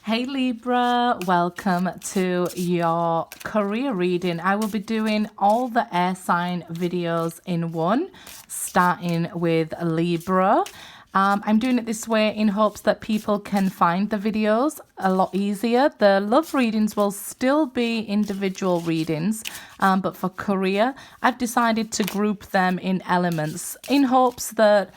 Hey Libra, welcome to your career reading. I will be doing all the air sign videos in one, starting with Libra. I'm doing it this way in hopes that people can find the videos a lot easier. The love readings will still be individual readings, but for career, I've decided to group them in elements in hopes that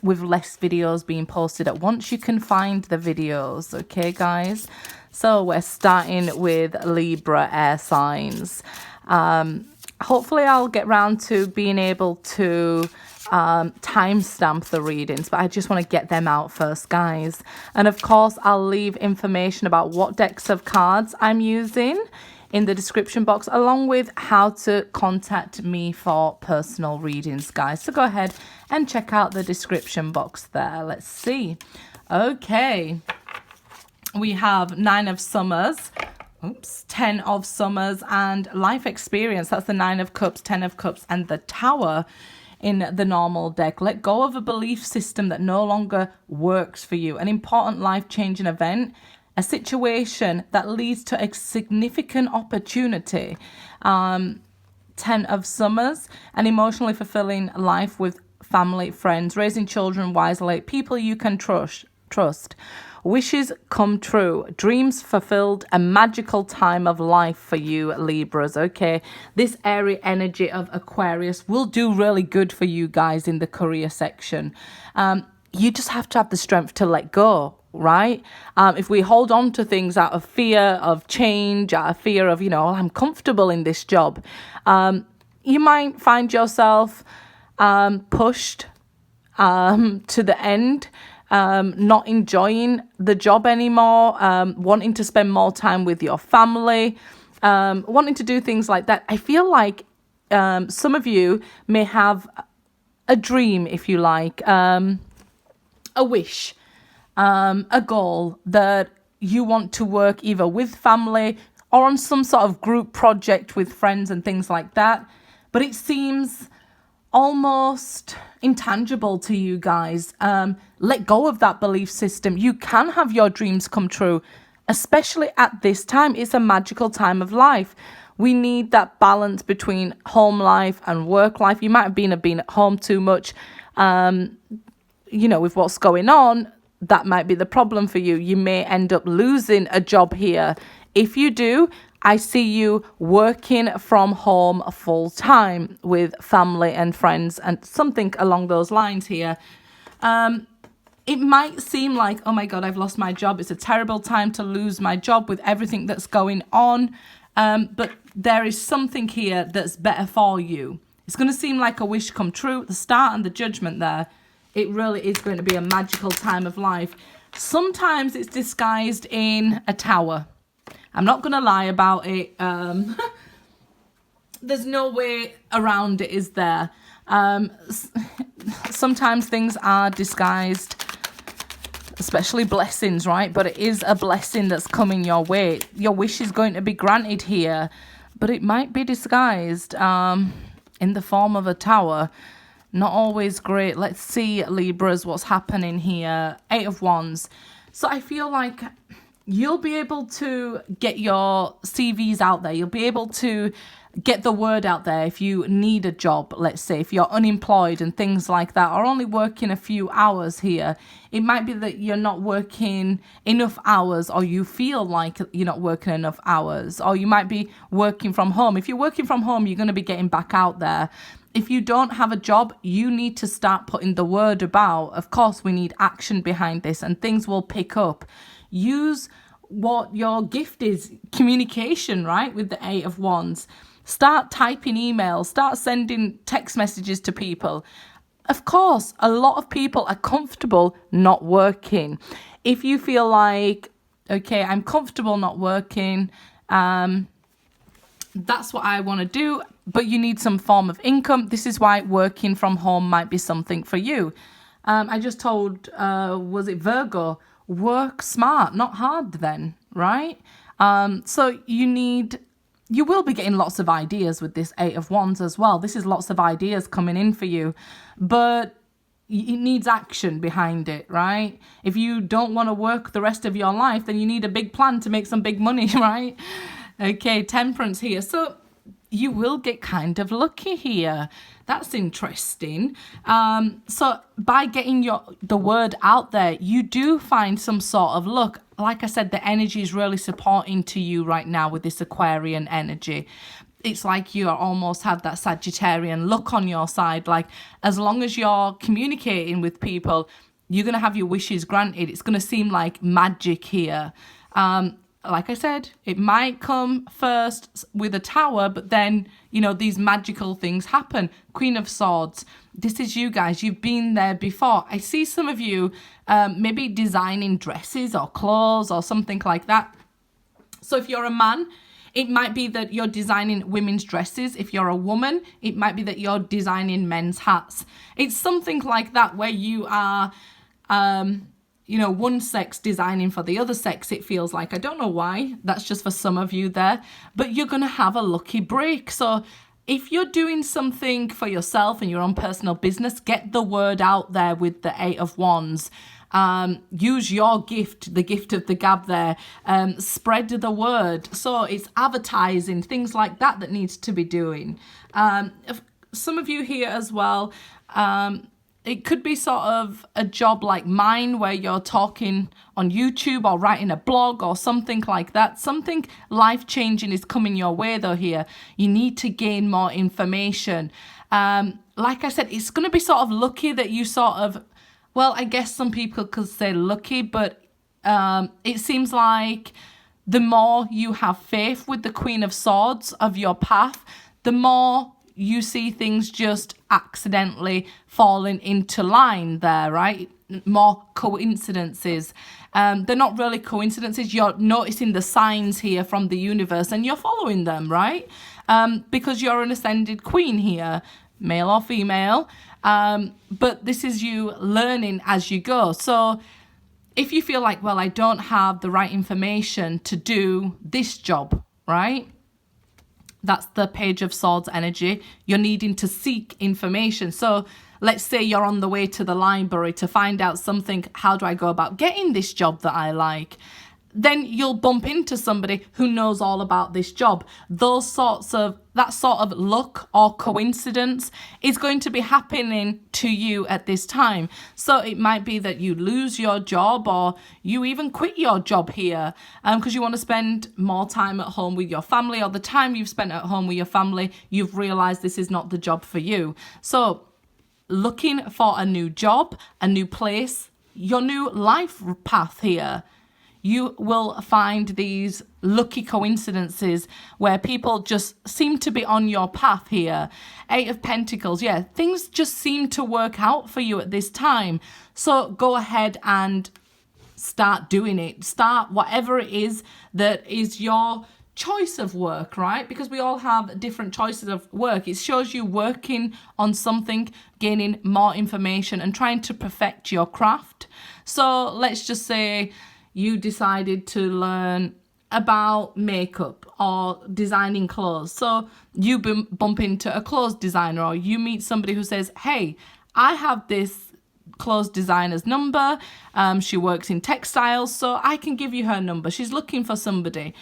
with less videos being posted at once, you can find the videos. Okay, guys. So we're starting with Libra air signs. Hopefully I'll get round to being able to timestamp the readings, but I just want to get them out first, guys. And of course, I'll leave information about what decks of cards I'm using in the description box, along with how to contact me for personal readings, guys. So go ahead and check out the description box there. Let's see. Okay. We have 9 of Summers. 10 of Summers and life experience. That's the 9 of Cups, 10 of Cups, and the Tower in the normal deck. Let go of a belief system that no longer works for you. An important life-changing event. A situation that leads to a significant opportunity. 10 of Summers, an emotionally fulfilling life with family, friends, raising children wisely, people you can trust. Wishes come true, dreams fulfilled, a magical time of life for you, Libras. Okay, this airy energy of Aquarius will do really good for you guys in the career section. You just have to have the strength to let go. Right? If we hold on to things out of fear of change, out of fear of, I'm comfortable in this job, you might find yourself pushed to the end, not enjoying the job anymore, wanting to spend more time with your family, wanting to do things like that. I feel like some of you may have a dream, if you like, a wish. A goal that you want to work either with family or on some sort of group project with friends and things like that. But it seems almost intangible to you guys. Let go of that belief system. You can have your dreams come true, especially at this time. It's a magical time of life. We need that balance between home life and work life. You might have been at home too much, with what's going on. That might be the problem for you. You may end up losing a job here. If you do, I see you working from home full time with family and friends and something along those lines here. It might seem like, oh my God, I've lost my job. It's a terrible time to lose my job with everything that's going on. But there is something here that's better for you. It's going to seem like a wish come true. The start and the judgment there. It really is going to be a magical time of life. Sometimes it's disguised in a tower. I'm not going to lie about it. There's no way around it, is there? Sometimes things are disguised, especially blessings, right? But it is a blessing that's coming your way. Your wish is going to be granted here, but it might be disguised in the form of a tower. Not always great. Let's see, Libras, what's happening here. 8 of Wands. So I feel like you'll be able to get your CVs out there. You'll be able to get the word out there if you need a job, let's say, if you're unemployed and things like that, or only working a few hours here. It might be that you're not working enough hours, or you feel like you're not working enough hours, or you might be working from home. If you're working from home, you're going to be getting back out there. If you don't have a job, you need to start putting the word about. Of course, we need action behind this and things will pick up. Use what your gift is, communication, right? With the 8 of Wands. Start typing emails, start sending text messages to people. Of course, a lot of people are comfortable not working. If you feel like, okay, I'm comfortable not working, that's what I want to do, but you need some form of income. This is why working from home might be something for you. I just told, was it Virgo? Work smart, not hard then, right? So you will be getting lots of ideas with this 8 of Wands as well. This is lots of ideas coming in for you. But it needs action behind it, right? If you don't want to work the rest of your life, then you need a big plan to make some big money, right? Okay, Temperance here. So you will get kind of lucky here. That's interesting. So by getting the word out there, you do find some sort of luck. Like I said, the energy is really supporting to you right now with this Aquarian energy. It's like you almost have that Sagittarian look on your side. Like, as long as you're communicating with people, you're going to have your wishes granted. It's going to seem like magic here. Like I said, it might come first with a Tower, but then, you know, these magical things happen. Queen of Swords. This is you guys. You've been there before. I see some of you maybe designing dresses or clothes or something like that. So if you're a man, it might be that you're designing women's dresses. If you're a woman, it might be that you're designing men's hats. It's something like that where you are, you know, one sex designing for the other sex, it feels like. I don't know why. That's just for some of you there. But you're going to have a lucky break. So if you're doing something for yourself and your own personal business, get the word out there with the 8 of Wands. Use your gift, the gift of the gab there, spread the word. So it's advertising, things like that needs to be doing. Some of you here as well, it could be sort of a job like mine where you're talking on YouTube or writing a blog or something like that. Something life-changing is coming your way though here. You need to gain more information. Like I said, it's going to be sort of lucky that you sort of, well, I guess some people could say lucky, but it seems like the more you have faith with the Queen of Swords of your path, the more you see things just accidentally falling into line there, right? More coincidences. They're not really coincidences. You're noticing the signs here from the universe and you're following them, right? Because you're an ascended queen here, male or female. But this is you learning as you go. So if you feel like, well, I don't have the right information to do this job, right? That's the Page of Swords energy. You're needing to seek information. So let's say you're on the way to the library to find out something. How do I go about getting this job that I like? Then you'll bump into somebody who knows all about this job. That sort of luck or coincidence is going to be happening to you at this time. So it might be that you lose your job or you even quit your job here because you want to spend more time at home with your family, or the time you've spent at home with your family, you've realized this is not the job for you. So looking for a new job, a new place, your new life path here. You will find these lucky coincidences where people just seem to be on your path here. 8 of Pentacles, yeah, things just seem to work out for you at this time. So go ahead and start doing it. Start whatever it is that is your choice of work, right? Because we all have different choices of work. It shows you working on something, gaining more information and trying to perfect your craft. So let's just say you decided to learn about makeup or designing clothes. So you bump into a clothes designer, or you meet somebody who says, hey, I have this clothes designer's number. She works in textiles, so I can give you her number. She's looking for somebody.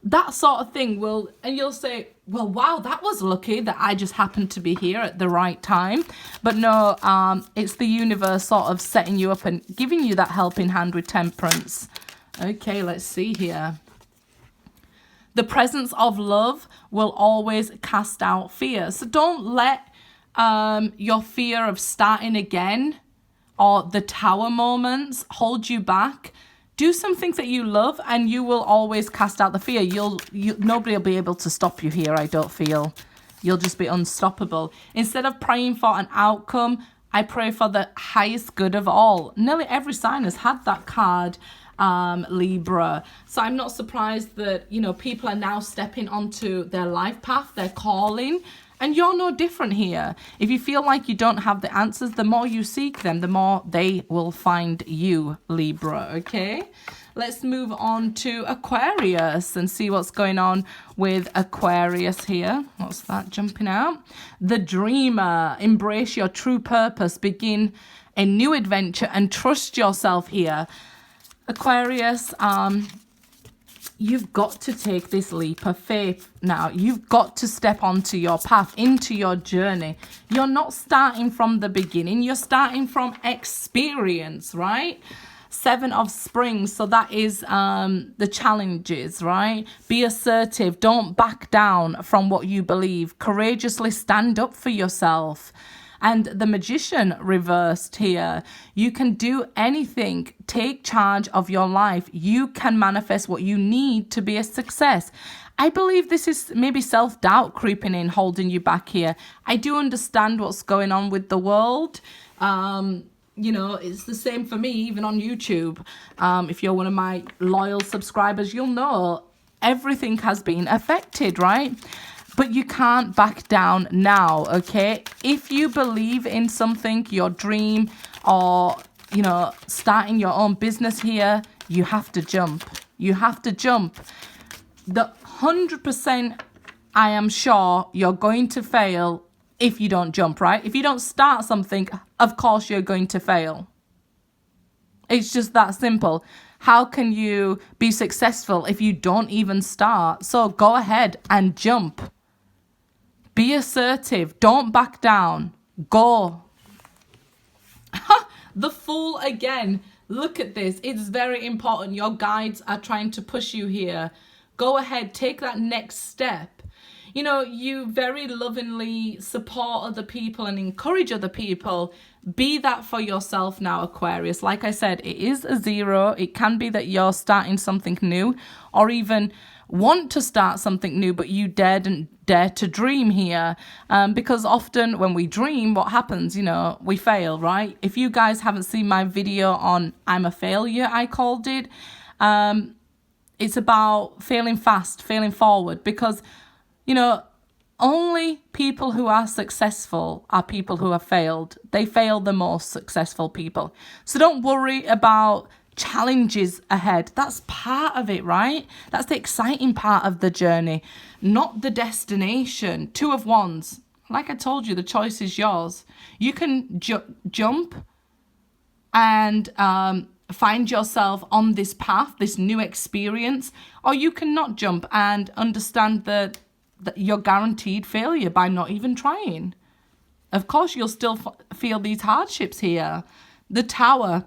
That sort of thing will, and you'll say, well, wow, that was lucky that I just happened to be here at the right time. But no, it's the universe sort of setting you up and giving you that helping hand with Temperance. Okay, let's see here. The presence of love will always cast out fear. So don't let your fear of starting again or the Tower moments hold you back. Do some things that you love and you will always cast out the fear. Nobody will be able to stop you here, I don't feel. You'll just be unstoppable. Instead of praying for an outcome, I pray for the highest good of all. Nearly every sign has had that card, Libra. So I'm not surprised that, you know, people are now stepping onto their life path, their calling. And you're no different here. If you feel like you don't have the answers, the more you seek them, the more they will find you, Libra, okay? Let's move on to Aquarius and see what's going on with Aquarius here. What's that jumping out? The Dreamer. Embrace your true purpose. Begin a new adventure and trust yourself here. Aquarius, you've got to take this leap of faith now. You've got to step onto your path, into your journey. You're not starting from the beginning. You're starting from experience, right? 7 of Springs. So that is the challenges, right? Be assertive. Don't back down from what you believe. Courageously stand up for yourself. And the Magician reversed here. You can do anything. Take charge of your life. You can manifest what you need to be a success. I believe this is maybe self-doubt creeping in, holding you back here. I do understand what's going on with the world. You know, it's the same for me, even on YouTube. If you're one of my loyal subscribers, you'll know everything has been affected, right? But you can't back down now, okay? If you believe in something, your dream, or, you know, starting your own business here, you have to jump. You have to jump. The 100% I am sure you're going to fail if you don't jump, right? If you don't start something, of course you're going to fail. It's just that simple. How can you be successful if you don't even start? So go ahead and jump. Be assertive. Don't back down. Go. The Fool again. Look at this. It's very important. Your guides are trying to push you here. Go ahead. Take that next step. You know, you very lovingly support other people and encourage other people. Be that for yourself now, Aquarius. Like I said, it is a 0. It can be that you're starting something new, or even want to start something new, but you didn't dare to dream here. Because often when we dream, what happens? You know, we fail, right? If you guys haven't seen my video on I'm a Failure, I called it. It's about failing fast, failing forward, because, you know, only people who are successful are people who have failed. They fail the most successful people. So don't worry about challenges ahead. That's part of it, right? That's the exciting part of the journey, not the destination. 2 of Wands. Like I told you, the choice is yours. You can jump and find yourself on this path, this new experience, or you can not jump and understand that you're guaranteed failure by not even trying. Of course, you'll still feel these hardships here. The Tower.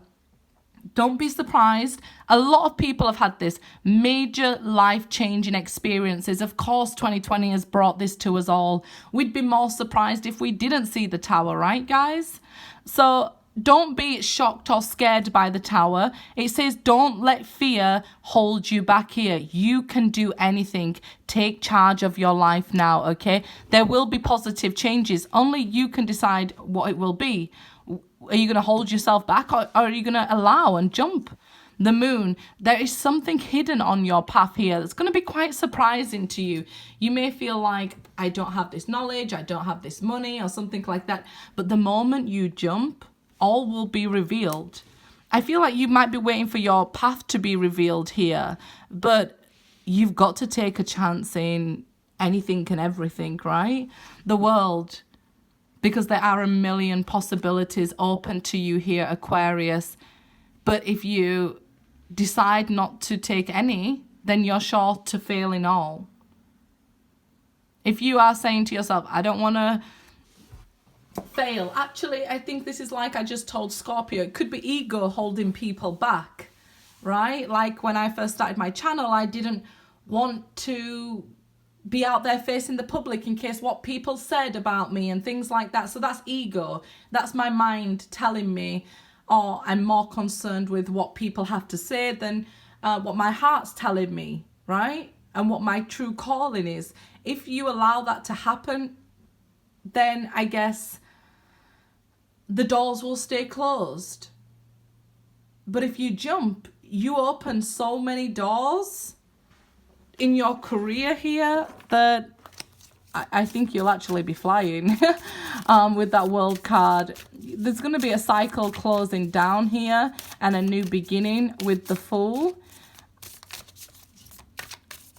Don't be surprised. A lot of people have had this major life-changing experiences. Of course, 2020 has brought this to us all. We'd be more surprised if we didn't see the Tower, right, guys? So don't be shocked or scared by the Tower. It says don't let fear hold you back here. You can do anything. Take charge of your life now, okay? There will be positive changes. Only you can decide what it will be. Are you going to hold yourself back, or are you going to allow and jump? The Moon. There is something hidden on your path here that's going to be quite surprising to you. You may feel like, I don't have this knowledge, I don't have this money, or something like that. But the moment you jump, all will be revealed. I feel like you might be waiting for your path to be revealed here, but you've got to take a chance in anything and everything, right? The World. Because there are a million possibilities open to you here, Aquarius. But if you decide not to take any, then you're sure to fail in all. If you are saying to yourself, I don't want to fail. Actually, I think this is like I just told Scorpio. It could be ego holding people back, right? Like when I first started my channel, I didn't want to be out there facing the public in case what people said about me and things like that. So that's ego. That's my mind telling me, oh, I'm more concerned with what people have to say than what my heart's telling me, right? And what my true calling is. If you allow that to happen, then I guess the doors will stay closed. But if you jump, you open so many doors in your career here that I think you'll actually be flying with that World card. There's going to be a cycle closing down here and a new beginning with the Fool.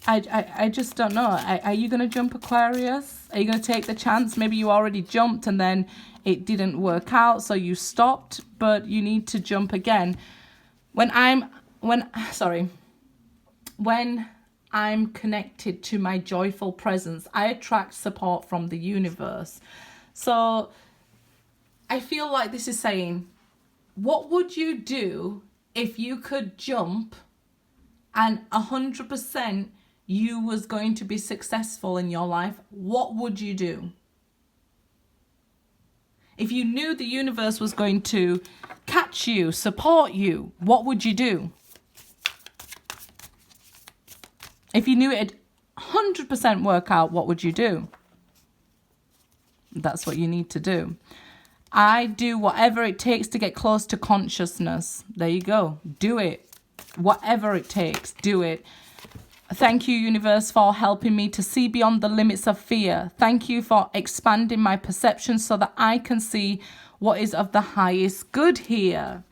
I just don't know. Are you going to jump, Aquarius? Are you going to take the chance? Maybe you already jumped and then it didn't work out, so you stopped, but you need to jump again. When I'm connected to my joyful presence, I attract support from the universe. So I feel like this is saying, what would you do if you could jump and 100% you was going to be successful in your life? What would you do? If you knew the universe was going to catch you, support you, what would you do? If you knew it'd 100% work out, what would you do? That's what you need to do. I do whatever it takes to get close to consciousness. There you go. Do it. Whatever it takes, do it. Thank you, universe, for helping me to see beyond the limits of fear. Thank you for expanding my perception so that I can see what is of the highest good here.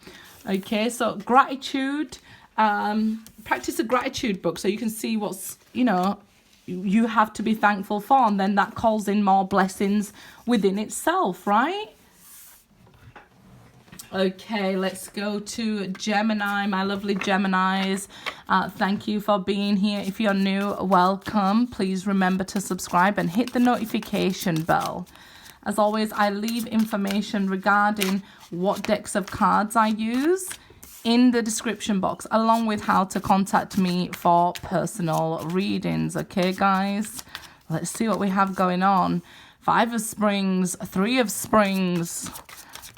Okay, so gratitude. Practice a gratitude book so you can see what's, you have to be thankful for. And then that calls in more blessings within itself, right? Okay, let's go to Gemini, my lovely Geminis. Thank you for being here. If you're new, welcome. Please remember to subscribe and hit the notification bell. As always, I leave information regarding what decks of cards I use in the description box, along with how to contact me for personal readings. Okay, guys, let's see what we have going on. 5 of Springs, 3 of Springs.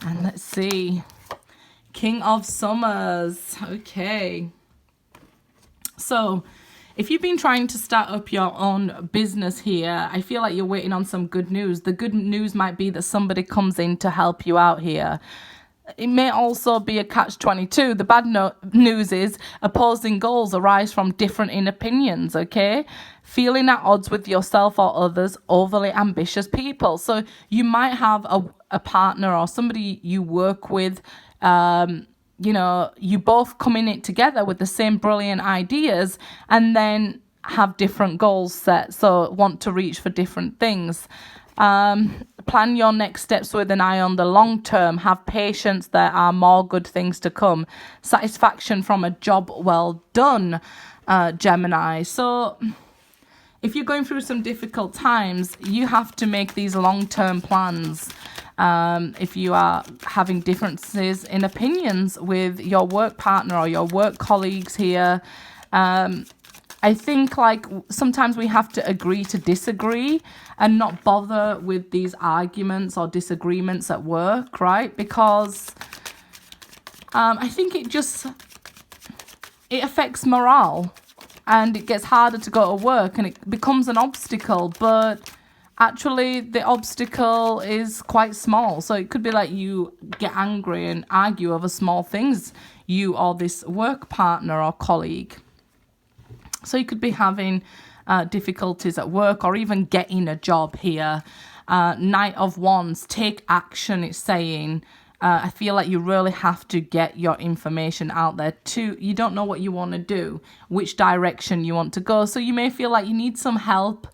And let's see, King of Summers. Okay. So if you've been trying to start up your own business here, I feel like you're waiting on some good news. The good news might be that somebody comes in to help you out here. It may also be a catch-22. The bad news is opposing goals arise from different in opinions, okay? Feeling at odds with yourself or others, overly ambitious people. So you might have a partner or somebody you work with, you both come in it together with the same brilliant ideas and then have different goals set. So want to reach for different things. Plan your next steps with an eye on the long term. Have patience. There are more good things to come. Satisfaction from a job well done, Gemini. So if you're going through some difficult times, you have to make these long-term plans. If you are having differences in opinions with your work partner or your work colleagues here, I think like sometimes we have to agree to disagree and not bother with these arguments or disagreements at work, right? Because I think it affects morale and it gets harder to go to work and it becomes an obstacle. But actually the obstacle is quite small. So it could be like you get angry and argue over small things, you or this work partner or colleague. So you could be having difficulties at work or even getting a job here. Knight of Wands, take action, it's saying. I feel like you really have to get your information out there too. You don't know what you want to do, which direction you want to go. So you may feel like you need some help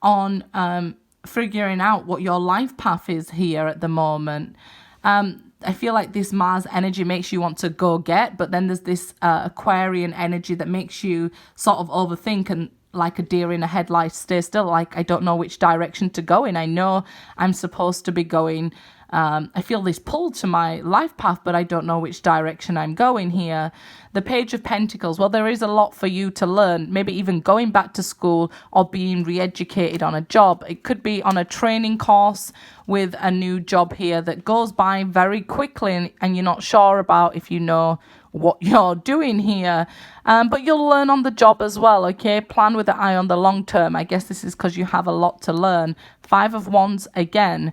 on figuring out what your life path is here at the moment. I feel like this Mars energy makes you want to go get, but then there's this Aquarian energy that makes you sort of overthink and like a deer in a headlight, stay still. Like, I don't know which direction to go in. I know I'm supposed to be going. I feel this pull to my life path, but I don't know which direction I'm going here. The Page of Pentacles. Well, there is a lot for you to learn. Maybe even going back to school or being re-educated on a job. It could be on a training course with a new job here that goes by very quickly and you're not sure about if you know what you're doing here. But you'll learn on the job as well, okay? Plan with an eye on the long term. I guess this is because you have a lot to learn. 5 of Wands again.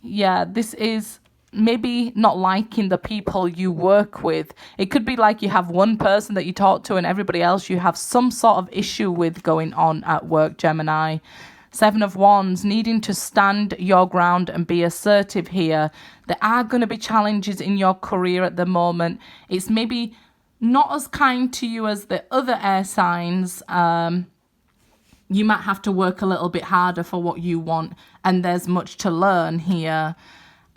Yeah, this is maybe not liking the people you work with. It could be like you have one person that you talk to and everybody else you have some sort of issue with going on at work, Gemini. 7 of Wands, needing to stand your ground and be assertive here. There are going to be challenges in your career at the moment. It's maybe not as kind to you as the other air signs. you might have to work a little bit harder for what you want, and there's much to learn here.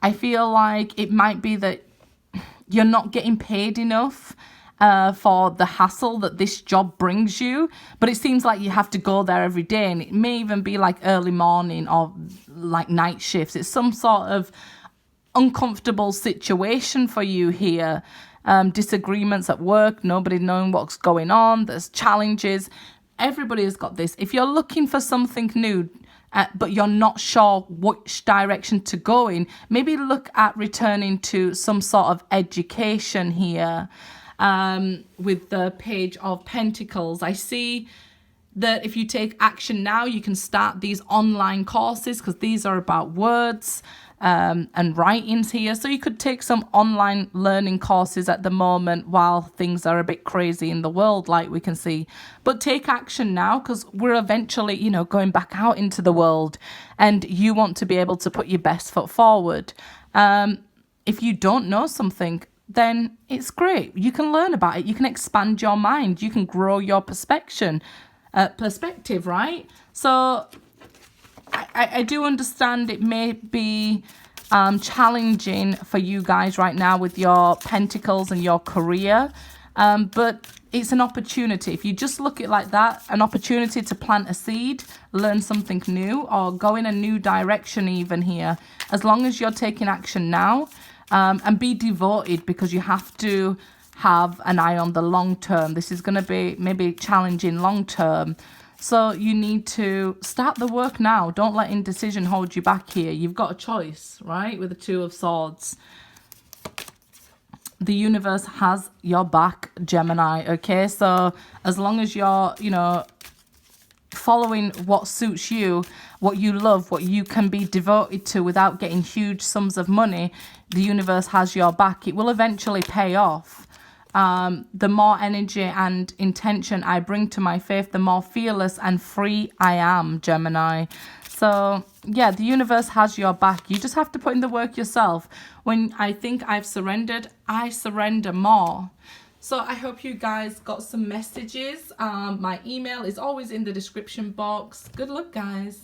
I feel like it might be that you're not getting paid enough for the hassle that this job brings you, but it seems like you have to go there every day, and it may even be like early morning or like night shifts. It's some sort of uncomfortable situation for you here. Disagreements at work, nobody knowing what's going on, there's challenges. Everybody has got this. If you're looking for something new, but you're not sure which direction to go in, maybe look at returning to some sort of education here. With the Page of Pentacles, I see that if you take action now, you can start these online courses, because these are about words and writings here. So you could take some online learning courses at the moment while things are a bit crazy in the world, like we can see. But take action now, because we're eventually, you know, going back out into the world, and you want to be able to put your best foot forward. If you don't know something, then it's great. You can learn about it. You can expand your mind. You can grow your perspective, right? So I do understand it may be challenging for you guys right now with your pentacles and your career, but it's an opportunity. If you just look at it like that, an opportunity to plant a seed, learn something new, or go in a new direction even here, as long as you're taking action now. And be devoted, because you have to have an eye on the long term. This is going to be maybe challenging long term. So you need to start the work now. Don't let indecision hold you back here. You've got a choice, right? With the Two of Swords. The universe has your back, Gemini, okay? So as long as you're, you know, following what suits you, what you love, what you can be devoted to without getting huge sums of money, the universe has your back. It will eventually pay off. The more energy and intention I bring to my faith, the more fearless and free I am, Gemini. So yeah, the universe has your back. You just have to put in the work yourself. When I think I've surrendered, I surrender more. So I hope you guys got some messages. My email is always in the description box. Good luck, guys.